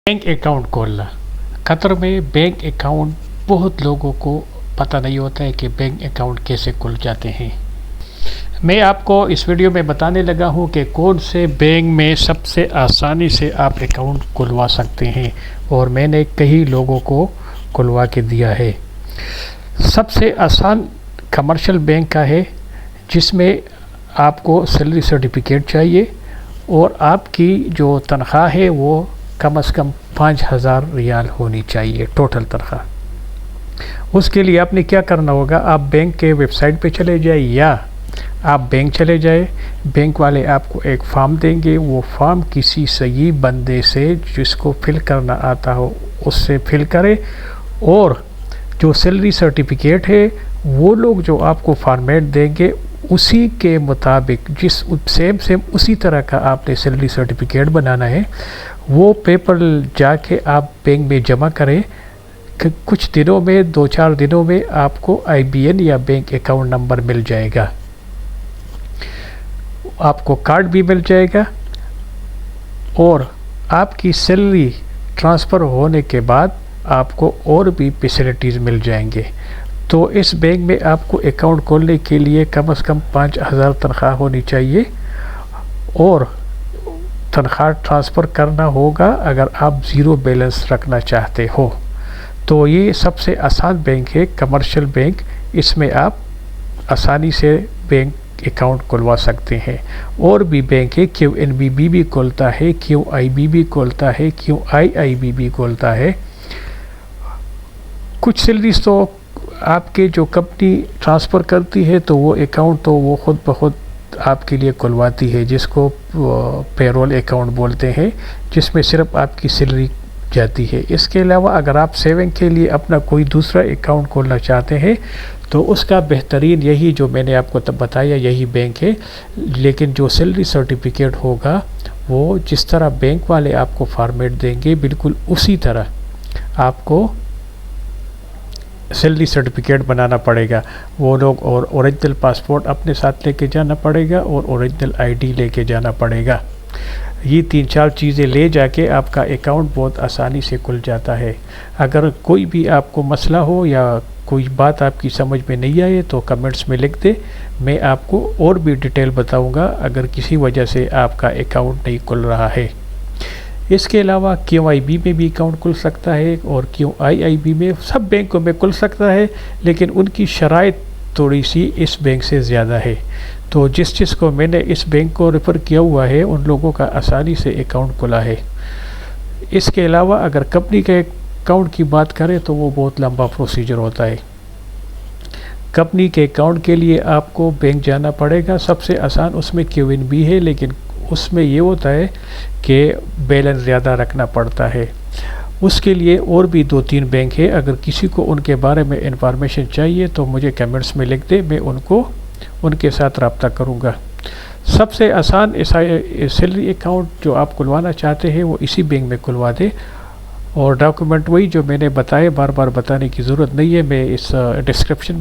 Bank account खोलना। Qatar में bank account बहुत लोगों को पता नहीं होता है कि बैंक अकाउंट कैसे खुल जाते हैं। मैं आपको इस वीडियो में बताने लगा हूं कि कौन से बैंक में सबसे आसानी से आप अकाउंट खुलवा सकते हैं, और मैंने कई लोगों को खुलवा के दिया है। सबसे आसान कमर्शियल बैंक का है, जिसमें आपको सैलरी सर्टिफिकेट चाहिए और आपकी जो तनख्वाह है वो कम से कम 5,000 रियाल होनी चाहिए टोटल तनख्वाह। उसके लिए आपने क्या करना होगा, आप बैंक के वेबसाइट पे चले जाए या आप बैंक चले जाए। बैंक वाले आपको एक फॉर्म देंगे, वो फॉर्म किसी सही बंदे से जिसको फिल करना आता हो उससे फिल करें, और जो सैलरी सर्टिफिकेट है वो लोग जो आपको फॉर्मेट देंगे उसी के मुताबिक सेम उसी तरह का आपने सैलरी सर्टिफिकेट बनाना है। वो पेपर जाके आप बैंक में जमा करें। कुछ दिनों में 2-4 दिनों में आपको IBN या बैंक अकाउंट नंबर मिल जाएगा, आपको कार्ड भी मिल जाएगा, और आपकी सैलरी ट्रांसफ़र होने के बाद आपको और भी फैसिलिटीज़ मिल जाएंगे। तो इस बैंक में आपको अकाउंट खोलने के लिए कम से कम 5,000 तनख्वाह होनी चाहिए, और तनख्वाह ट्रांसफ़र करना होगा अगर आप ज़ीरो बैलेंस रखना चाहते हो। तो ये सबसे आसान बैंक है कमर्शियल बैंक, इसमें आप आसानी से बैंक अकाउंट खुलवा सकते हैं। और भी बैंक है, QNB भी खोलता है, QIB भी खोलता है, QIIB भी खोलता है। कुछ सैलरीज तो आपके जो कंपनी ट्रांसफ़र करती है तो वो अकाउंट तो वो खुद ब खुद आपके लिए खुलवाती है, जिसको पेरोल अकाउंट बोलते हैं, जिसमें सिर्फ आपकी सैलरी जाती है। इसके अलावा अगर आप सेविंग के लिए अपना कोई दूसरा अकाउंट खोलना चाहते हैं तो उसका बेहतरीन यही जो मैंने आपको तब बताया यही बैंक है। लेकिन जो सैलरी सर्टिफिकेट होगा वो जिस तरह बैंक वाले आपको फॉर्मेट देंगे बिल्कुल उसी तरह आपको सैलरी सर्टिफिकेट बनाना पड़ेगा। वो लोग और ओरिजिनल पासपोर्ट अपने साथ लेके जाना पड़ेगा और ओरिजिनल ID लेके जाना पड़ेगा। ये 3-4 चीज़ें ले जाके आपका अकाउंट बहुत आसानी से खुल जाता है। अगर कोई भी आपको मसला हो या कोई बात आपकी समझ में नहीं आए तो कमेंट्स में लिख दे, मैं आपको और भी डिटेल बताऊंगा अगर किसी वजह से आपका अकाउंट नहीं खुल रहा है। इसके अलावा QIB में भी अकाउंट खुल सकता है और QIIB में, सब बैंकों में खुल सकता है, लेकिन उनकी शराइत थोड़ी सी इस बैंक से ज़्यादा है। तो जिस को मैंने इस बैंक को रेफ़र किया हुआ है उन लोगों का आसानी से अकाउंट खुला है। इसके अलावा अगर कंपनी के अकाउंट की बात करें तो वो बहुत लंबा प्रोसीजर होता है। कंपनी के अकाउंट के लिए आपको बैंक जाना पड़ेगा। सबसे आसान उसमें QNB है, लेकिन उसमें ये होता है कि बैलेंस ज़्यादा रखना पड़ता है। उसके लिए और भी 2-3 बैंक है, अगर किसी को उनके बारे में इंफॉर्मेशन चाहिए तो मुझे कमेंट्स में लिख दे, मैं उनके साथ रब्ता करूँगा। सबसे आसान सैलरी अकाउंट जो आप खुलवाना चाहते हैं वो इसी बैंक में खुलवा दे, और डॉक्यूमेंट वही जो मैंने बताए, बार बार बताने की ज़रूरत नहीं है। मैं इस डिस्क्रिप्शन